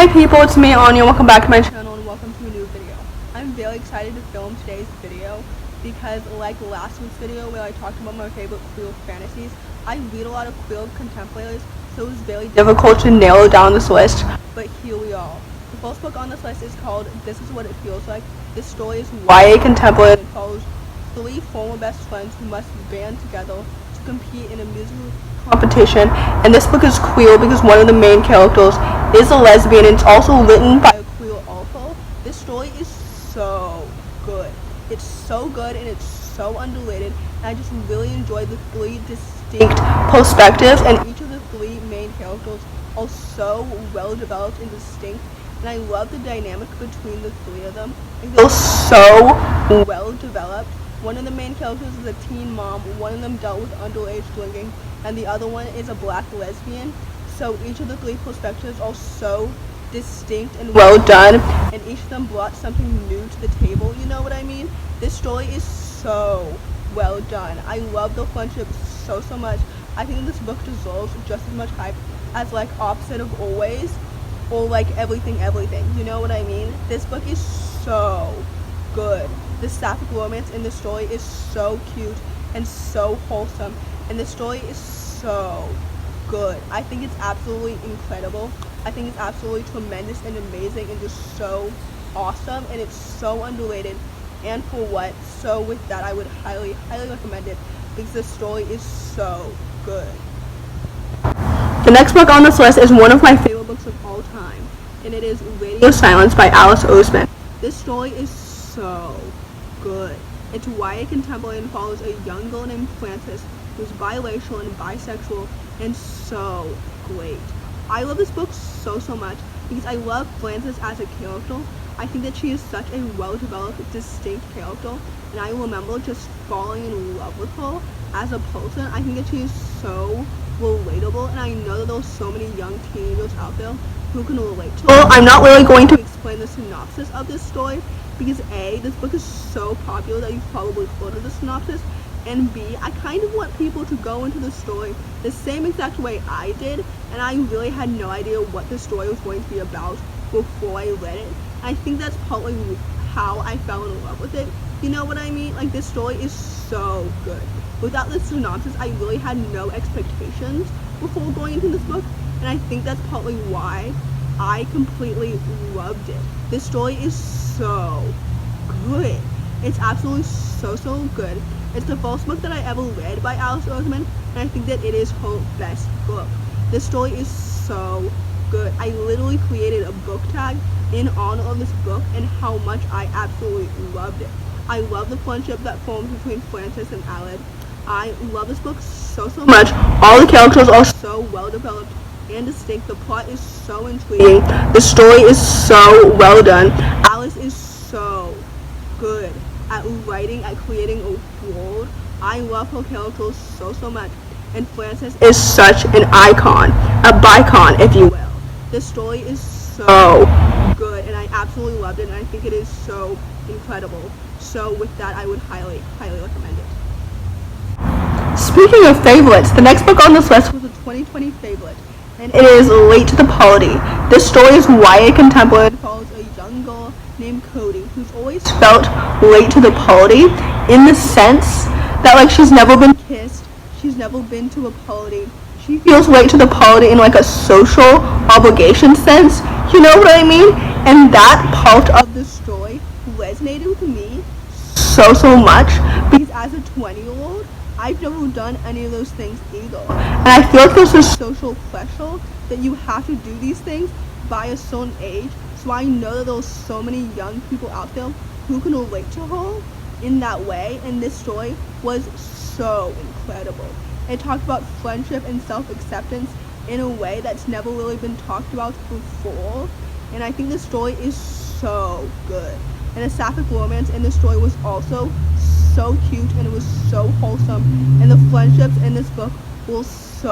Hi people, it's me Anja. Welcome back to my channel and welcome to a new video. I'm very excited to film today's video because like last week's video where I talked about my favorite queer fantasies, I read a lot of queer contemporaries, so it was very difficult to narrow down this list, but here we are. The first book on this list is called This Is What It Feels Like. This story is YA contemporary and follows three former best friends who must band together to compete in a musical competition, and this book is queer because one of the main characters is a lesbian and it's also written by a queer author. This story is so good. It's so good and it's so underrated, and I just really enjoy the three distinct perspectives, and each of the three main characters are so well developed and distinct, and I love the dynamic between the three of them. It feels so well developed. One of the main characters is a teen mom, one of them dealt with underage drinking, and the other one is a black lesbian. So each of the three perspectives are so distinct and well done, and each of them brought something new to the table, you know what I mean? This story is so well done. I love the friendship so much. I think this book deserves just as much hype as like Opposite of Always or like Everything, you know what I mean? This book is so good. The sapphic romance in the story is so cute and so wholesome, and the story is so good. I think it's absolutely incredible. I think it's absolutely tremendous and amazing and just so awesome, and it's so underrated and for what. So with that, I would highly recommend it because the story is so good. The next book on this list is one of my favorite books of all time, and it is Radio Silence by Oseman. This story is so good. It's YA contemporary and follows a young girl named Frances who's biracial and bisexual and so great. I love this book so much because I love Frances as a character. I think that she is such a well-developed, distinct character, and I remember just falling in love with her as a person. I think that she is so relatable, and I know that there's so many young teenagers out there who can relate to her. Well, I'm not really going to explain the synopsis of this story because A, this book is so popular that you've probably heard of the synopsis, and B, I kind of want people to go into the story the same exact way I did, and I really had no idea what the story was going to be about before I read it. I think that's partly how I fell in love with it, you know what I mean? Like, this story is so good. Without the synopsis, I really had no expectations before going into this book, and I think that's partly why I completely loved it. This story is so good. It's absolutely so good. It's the first book that I ever read by Oseman, and I think that it is her best book. This story is so good. I literally created a book tag in honor of this book and how much I absolutely loved it. I love the friendship that forms between Frances and Aled. I love this book so much. All the characters are so well developed and distinct. The plot is so intriguing. The story is so well done. Alice is so good at writing, at creating a world. I love her characters so much. And Frances is such an icon, a bicon, if you will. The story is so good, and I absolutely loved it, and I think it is so incredible. So with that, I would highly recommend it. Speaking of favorites, the next book on this list was a 2020 favorite, and it is Late to the Polity. This story is YA contemporary and follows a young girl named Cody who's always felt late to the polity in the sense that like she's never been kissed, she's never been to a polity. She feels late to the polity in like a social obligation sense, you know what I mean? And that part of the story resonated with me so much because as a 20-year-old, I've never done any of those things either. And I feel like there's a social pressure that you have to do these things by a certain age. So I know that there's so many young people out there who can relate to her in that way. And this story was so incredible. It talked about friendship and self-acceptance in a way that's never really been talked about before. And I think this story is so good. And the sapphic romance in the story was also so cute, and it was so wholesome, and the friendships in this book were so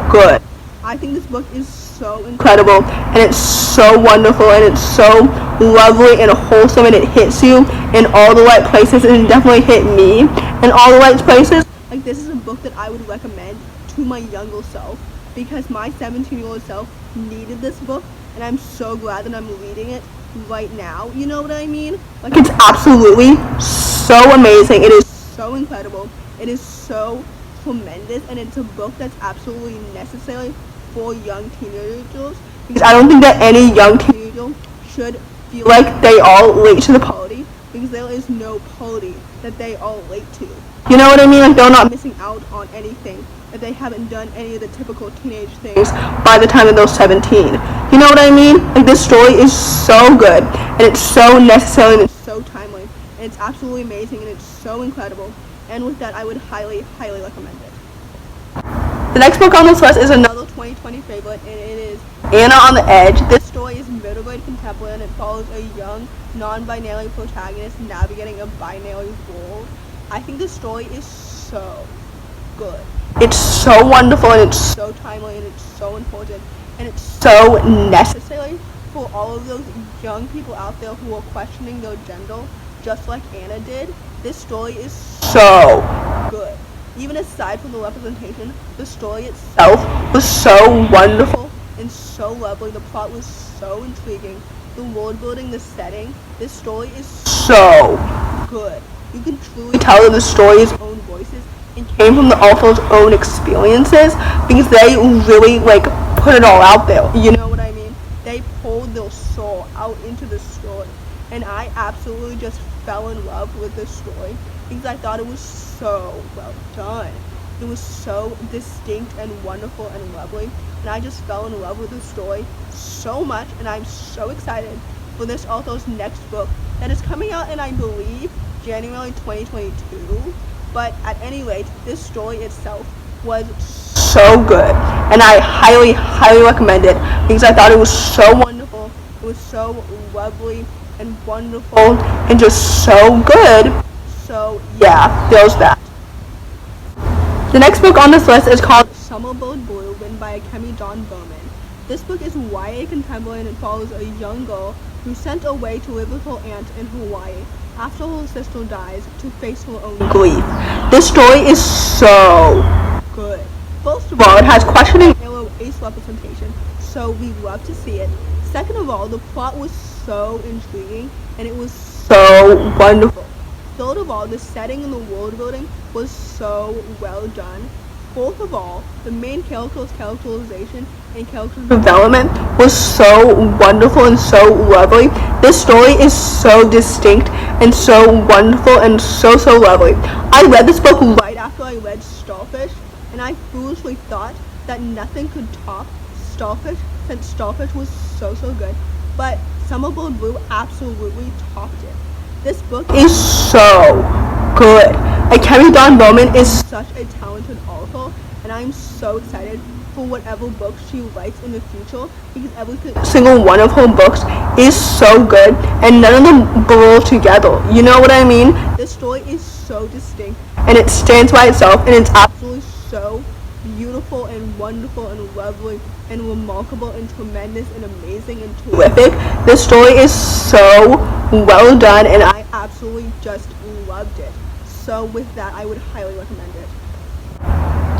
good. I think this book is so incredible, and it's so wonderful, and it's so lovely and wholesome, and it hits you in all the right places, and it definitely hit me in all the right places. Like, this is a book that I would recommend to my younger self because my 17-year-old self needed this book and I'm so glad that I'm reading it right now, you know what I mean? Like, it's absolutely so amazing. It is so incredible. It is so tremendous, and it's a book that's absolutely necessary for young teenagers, because I don't think that any young teenager should feel like they are late to the polity, because there is no polity that they are late to. You know what I mean? Like, they're not missing out on anything if they haven't done any of the typical teenage things by the time that they're 17. You know what I mean? Like, this story is so good, and it's so necessary, and it's so timely, and it's absolutely amazing, and it's so incredible. And with that, I would highly, highly recommend it. The next book on this list is another 2020 favorite, and it is Anna on the Edge. This story is middle grade contemporary, and it follows a young, non-binary protagonist navigating a binary world. I think this story is so good. It's so wonderful, and it's so timely, and it's so important, and it's so necessary for all of those young people out there who are questioning their gender, just like Anna did. This story is so good. Even aside from the representation, the story itself was so wonderful and so lovely. The plot was so intriguing. The world building, the setting, this story is so good. You can truly tell that the story's own voices and came from the author's own experiences, because they really, like, put it all out there. You know what I mean? They poured their soul out into the story. And I absolutely just fell in love with this story, because I thought it was so well done. It was so distinct and wonderful and lovely, and I just fell in love with the story so much, and I'm so excited for this author's next book that is coming out in, I believe, January 2022. But at any rate, this story itself was so good, and I highly, highly recommend it, because I thought it was so wonderful, it was so lovely and wonderful, and just so good. So yeah, there's that. The next book on this list is called Summerboat Blue, written by Akemi Bowman. This book is YA contemporary, and it follows a young girl who's sent away to live with her aunt in Hawaii after her sister dies to face her own grief. This story is so good. First of all, it has questioning era ace representation, so we love to see it. Second of all, the plot was so intriguing, and it was so wonderful. Third of all, the setting and the world building was so well done. Fourth of all, the main character's characterization and character development was so wonderful and so lovely. This story is so distinct and so wonderful and so lovely. I read this book right after I read Starfish, and I foolishly thought that nothing could top Starfish, since Starfish was so good. But Summerboat Blue absolutely topped it. This book is so good. Akemi Bowman is such a talented author, and I'm so excited for whatever books she writes in the future, because every single one of her books is so good, and none of them blur together. You know what I mean? This story is so distinct, and it stands by itself, and it's absolutely so beautiful and wonderful and lovely and remarkable and tremendous and amazing and terrific. This story is so well done, and I absolutely just loved it. So with that, I would highly recommend it.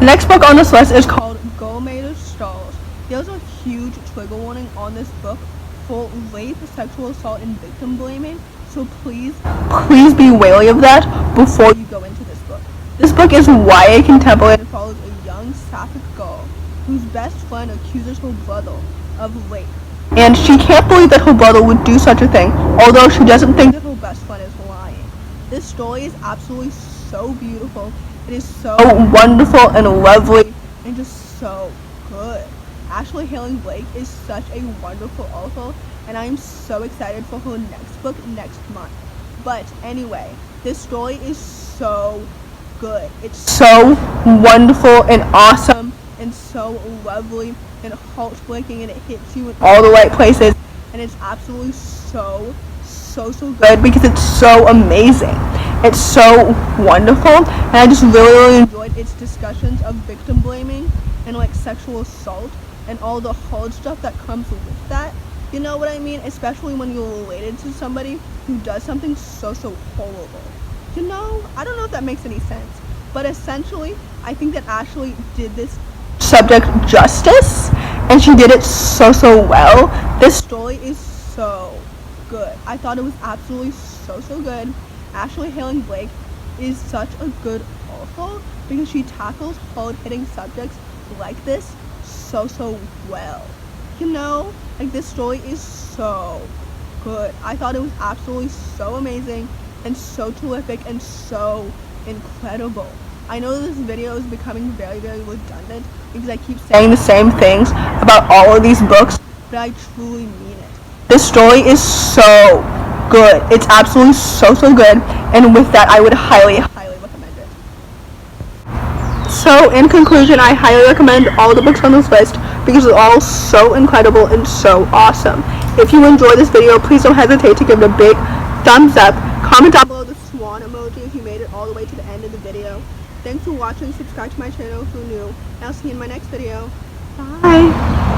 The next book on this list is called Girl Made of Stars. There's a huge trigger warning on this book for rape, sexual assault, and victim blaming, so please be wary of that before you go into this book. This book is YA contemporary, and follows a young sapphic girl whose best friend accuses her brother of rape. And she can't believe that her brother would do such a thing, although she doesn't think that her best friend is lying. This story is absolutely so beautiful. It is so wonderful and lovely and just so good. Ashely Herring Blake is such a wonderful author, and I am so excited for her next book next month. But anyway, this story is so good. It's so wonderful and awesome and so lovely and heartbreaking, and it hits you in all the right places, and it's absolutely so good, because it's so amazing. It's so wonderful, and I just really enjoyed its discussions of victim blaming and like sexual assault and all the hard stuff that comes with that. You know what I mean? Especially when you're related to somebody who does something so horrible. You know, I don't know if that makes any sense, but essentially, I think that Ashely did this subject justice, and she did it so well. This story is so good. I thought it was absolutely so good. Ashely Herring Blake is such a good author because she tackles hard-hitting subjects like this so well. You know, like, this story is so good. I thought it was absolutely so amazing and so terrific and so incredible. I know this video is becoming very redundant because I keep saying the same things about all of these books, but I truly mean it. This story is so good. It's absolutely so good, and with that, I would highly recommend it. So, in conclusion, I highly recommend all the books on this list because they're all so incredible and so awesome. If you enjoyed this video, please don't hesitate to give it a big thumbs up. Comment down below the swan emoji if you made it all the way to the end of the video. Thanks for watching. Subscribe to my channel if you're new, and I'll see you in my next video. Bye!